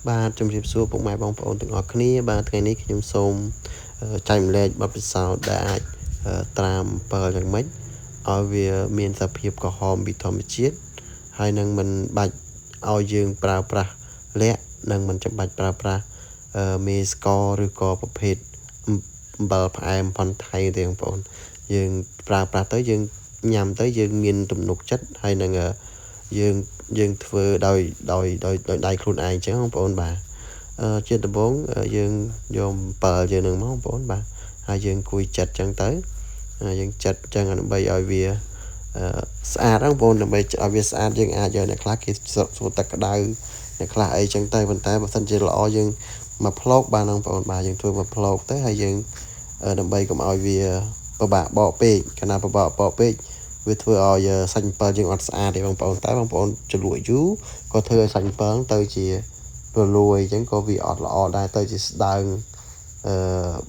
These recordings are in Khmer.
បាទជំរាបសួរពុកម៉ែបងប្អូនទាំងអស់គ្នាបាទថ្ងៃនេះខ្ញុំសូមចែកម្លែកបទពិសោធន៍ដែលអាចត្រាំ7យ៉ាងម៉េចឲ្យវាមានសភាពក្រហមពីធម្មជាតិហើយនឹងមិនបាច់ឲ្យយើងប្រើប្រាស់ល័ក្តនិងមិនចាំបាច់ប្រើប្រាស់មេស្ករឬក៏ប្រភេទអំបិលផ្អែមផុនថៃទេបងប្អូនយើងប្រើប្រាស់ទៅយើងញ៉ាំទៅយើងមានទំនុកចិត្តហើយនឹងយើងធ្វើដោយដៃខ្លួនឯងអញ្ចឹងបងប្អូនបាទជាដំបូងយើងយក7យើងនឹងមកបងប្អូនបាទហើយយើងគួយចិត្តអញ្ចឹងទៅយើងចិត្តអញ្ចឹងដើម្បីឲ្យវាស្អាតបងប្អូនដើម្បីឲ្យវាស្អាតយើងអាចយកអ្នកខ្លះគេស្រួតទឹកក្តៅអ្នកខ្លះអីចឹងទៅប៉ុន្តែបើសិនជាល្អយើងមកផ្លោកបានបងប្អូនបាទយើងធ្វើមកផ្លោកទៅហើយយើងដើម្បីកុំឲ្យវាពិបាកបកពេកកាលណាពិបាកបកពេកវាធ្វើឲ្យសាច់អំពិលយើងអត់ស្អាតទេបងប្អូនតែបងប្អូនជ្រលក់យូរក៏ធ្វើឲ្យសាច់អំពិលទៅជារលួយអញ្ចឹងក៏វាអត់ល្អដែរទៅជាស្ដើង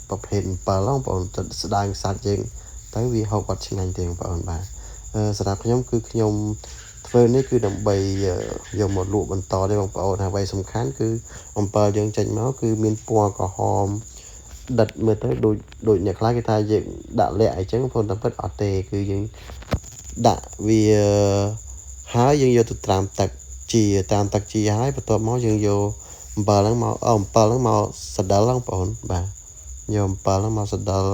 ប្រភេទអំពិលបងប្អូនស្ដើងសាច់យើងទៅវាហូបអត់ឆ្ងាញ់ទេបងប្អូនបាទសម្រាប់ខ្ញុំគឺខ្ញុំធ្វើនេះគឺដើម្បីយកមកលក់បន្តទេបងប្អូនហើយអ្វីសំខាន់គឺអំពិលយើងចេញមកគឺមានពណ៌ក្រហមដិតមើលទៅដូចអ្នកខ្លះគេថាយើងដាក់ល័ក្តអីចឹងបងប្អូនតែពិតអត់ទេគឺយើងដាក់វាហើយយើងយកទៅត្រាំទឹកជាតាមទឹកជាហើយបន្ទាប់មកយើងយកអំបិលហ្នឹងមកអំពិលហ្នឹងមកសដិលហ្នឹងបងប្អូនបាទយកអំពិលហ្នឹងមកសដិល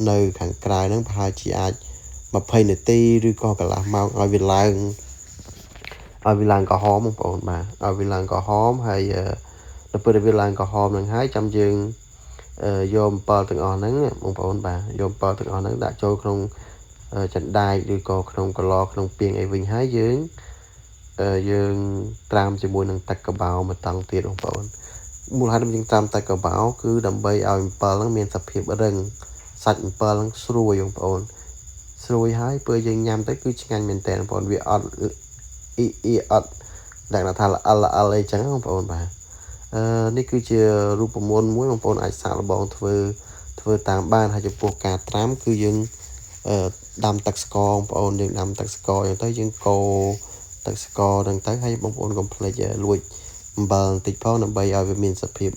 នៅខាងក្រៅហ្នឹងប្រហែលជាអាច20នាទីឬក៏កន្លះម៉ោងឲ្យវាឡើងក្រហមបងប្អូនបាទឲ្យវាឡើងក្រហមហើយដល់ពេលវាឡើងក្រហមហ្នឹងហើយចាំយើងយកអំពិលទាំងអស់ហ្នឹងបងប្អូនបាទយកអំពិលទាំងអស់ហ្នឹងដាក់ចូលក្នុងចង្ដាយឬក៏ក្នុងកឡក្នុងពាងអីវិញហើយយើងត្រាំជាមួយនឹងទឹកកបោមួយតង់ទៀតបងប្អូនមូលហេតុដែលយើងត្រាំទឹកកបោគឺដើម្បីឲ្យអំពិលហ្នឹងមានសភាពរឹងសាច់អំពិលហ្នឹងស្រួយបងប្អូនស្រួយហើយពេលយើងញ៉ាំទៅគឺឆ្ងាញ់មែនតើបងប្អូនវាអត់អត់ដែលថាល្អអីចឹងបងប្អូនបាទនេះគឺជារូបមន្តមួយបងប្អូនអាចសាកល្បងធ្វើតាមបានហើយចំពោះការត្រាំគឺយើងដាំទឹកស្ករបងប្អូនយើងដាំទឹកស្ករអញ្ចឹងទៅយើងកូរទឹកស្ករហ្នឹងទៅហើយបងប្អូនកុំភ្លេចលួចអំបិលបន្តិចផងដើម្បីឲ្យវាមានសភាព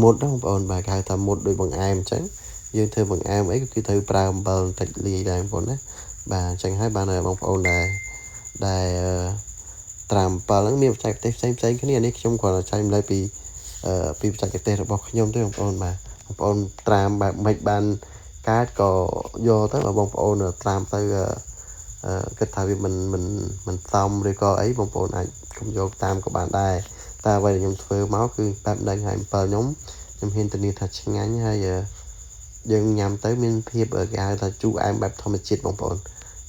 មុតបងប្អូនបាទគេហៅថាមុតដូចបង្អែមអញ្ចឹងយើងធ្វើបង្អែមអីគឺត្រូវប្រើអំបិលបន្តិចលាយដែរបងប្អូនណាបាទអញ្ចឹងហើយបានបងប្អូនដែលត្រាំអំបិលហ្នឹងមានបច្ចេកទេសផ្សេងគ្នានេះខ្ញុំគ្រាន់តែចែកម្លែកពីបច្ចេកទេសរបស់ខ្ញុំទេបងប្អូនបាទបងប្អូនត្រាំបែបម៉េចបានកើតក៏យកទៅបងប្អូនត្រាំទៅគិតថាវាមិនសមឬក៏អីបងប្អូនអាចកុំយកតាមក៏បានដែរតែអ្វីដែលខ្ញុំធ្វើមកគឺបែបហ្នឹងហើយអំពិលខ្ញុំហ៊ានធានាថាឆ្ងាញ់ហើយយើងញ៉ាំទៅមានភាពគេហៅថាជូរអែមបែបធម្មជាតិបងប្អូន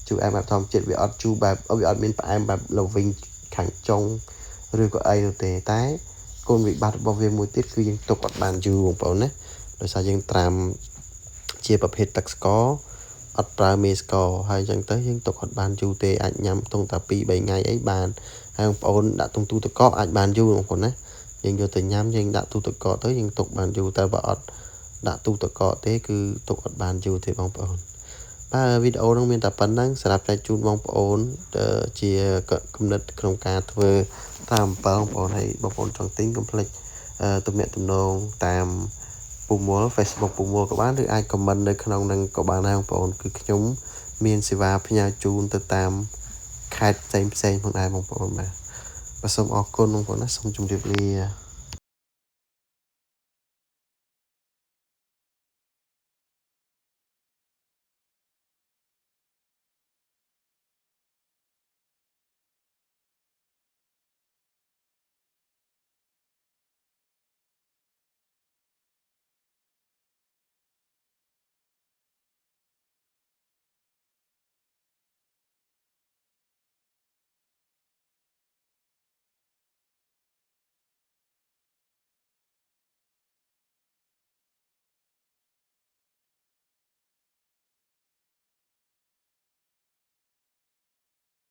ជូរអែមបែបធម្មជាតិវាអត់ជូរបែបវាអត់មានផ្អែមបែបល្វីងខាងចុងឬក៏អីនោះទេតែគុណវិបត្តិរបស់វាមួយទៀតគឺយើងទុកអត់បានយូរបងប្អូនណាដោយសារយើងត្រាំជាប្រភេទទឹកស្ករអត់ប្រើមេស្ករហើយអញ្ចឹងទៅយើងទុកអត់បានយូរទេអាចញ៉ាំទង់តែ2-3ថ្ងៃអីបានហើយបងប្អូនដាក់ទង់ទូទឹកកកអាចបានយូរបងប្អូនណាយើងយកទៅញ៉ាំយើងដាក់ទូទឹកកកទៅយើងទុកបានយូរតែបើអត់ដាក់ទូទឹកកកទេគឺទុកអត់បានយូរទេបងប្អូនបាទវីដេអូនោះមានតែប៉ុណ្ណឹងសម្រាប់ចែកជូនបងប្អូនជាគំនិតក្នុងការធ្វើតាមអំពិលបងប្អូនហើយបងប្អូនចង់ទិញកុំភ្លេចទំនាក់ទំនងតាមពូមល Facebook ពូមលក៏បានឬអាច comment នៅក្នុងនឹងក៏បានដែរបងប្អូនគឺខ្ញុំមានសេវាផ្ញើជូនទៅតាមខេត្តផ្សេងផងដែរបងប្អូនបាទសូមអរគុណបងប្អូនណាសូមជម្រាបលា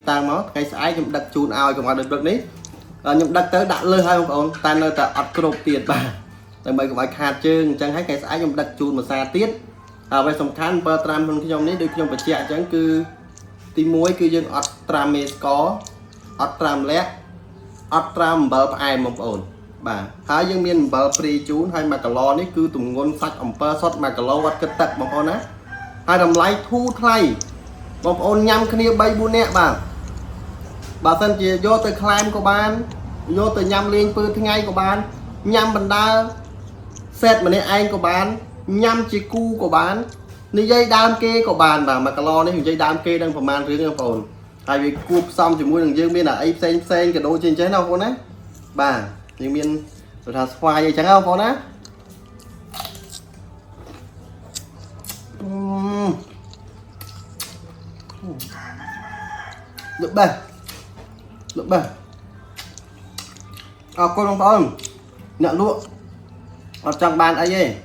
តាំងមកថ្ងៃស្អែកខ្ញុំដឹកជូនឲ្យកុំឲ្យដូចព្រឹកនេះខ្ញុំដឹកទៅដាក់លើឲ្យបងប្អូនតែនៅតែអត់គ្រប់ទៀតបាទដើម្បីកុំឲ្យខាតជើងអញ្ចឹងហើយថ្ងៃស្អែកខ្ញុំដឹកជូនមួយសារទៀតអ្វីសំខាន់បើត្រាំខ្ញុំនេះដូចខ្ញុំបញ្ជាក់អញ្ចឹងគឺទី1គឺយើងអត់ត្រាំមេស្ករអត់ត្រាំល័ក្តអត់ត្រាំអំបិលផ្អែមបងប្អូន bà hai dương miền bờ free chú hai mà cả lò này cứ tụm ngôn sạch ẩm pơ sót mà cả lò vật cất tật bọn con á hai đầm lái thu thay bọn con nhâm cái này bay bu nè bà thân chỉ vô từ climb của bạn vô từ nhâm liên pư thế ngay của bạn nhâm bần đa set mà này anh của bạn nhâm chỉ cu của bạn ní dây đam kê của bạn và mà cả lò này dây đam kê đang phần man riêng trong phồn tại vì cúp xong chỉ mua đường dương bên là ấy sen cái đồ trên trái nào con á bà dương bên rồi thà xoài vậy chẳng không con á được bè con không con nhận lụa ở trong bàn ấy gì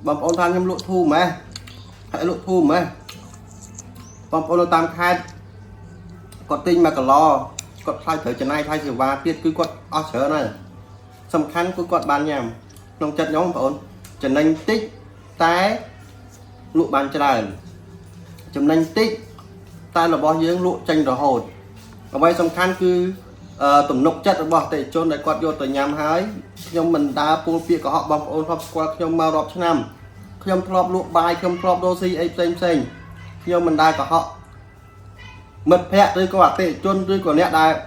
bấm ôn than em lụa thu mà hãy lụa thu mà bấm ôn tam khai có tinh mà cả lo có thay thời chân này thay sự và tiết cứ quật ở sở này sầm khăn cứ quật bàn nhầm nông chất nhóm ổn chân nhanh tích té lụa bàn trái chân nhanh tích ta là bao nhiêu lụa tranh rồi hồi ở đây sầm khăn cứ tụm nục chất bỏ tại chôn đại quật vô tới nhầm hái nhưng mình đã phô việc của họ bằng ôn hoặc qua trong màu đọc năm không thọp lụa bài không thọp đô si ấy xem nhưng mình đã của họ mật phẹ tôi có tệ chôn tôi có nét đài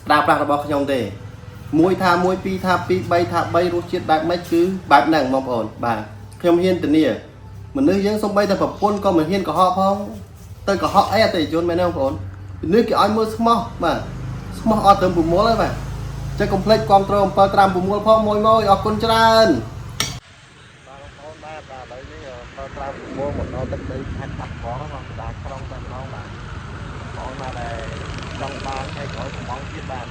đạp ra bao nhiêu tệ môi tha pi bay tha bay rút chết đại mấy cứ bạc nặng mong ổn bà không hiên tình nè mình nữ dân sông bay ta phập quân con mình hiên của họ không tôi có họ ấy tệ chôn mấy năm ổn nước cái oi mưa small mà small ở tầm bùn múa đấy mà chơi complete control per tram bùn múa phong môi ở con trơn mua một đôi tích đi thành tập có không đã không thành không mà còn mà để trong ba cái khỏi món chiếc bàn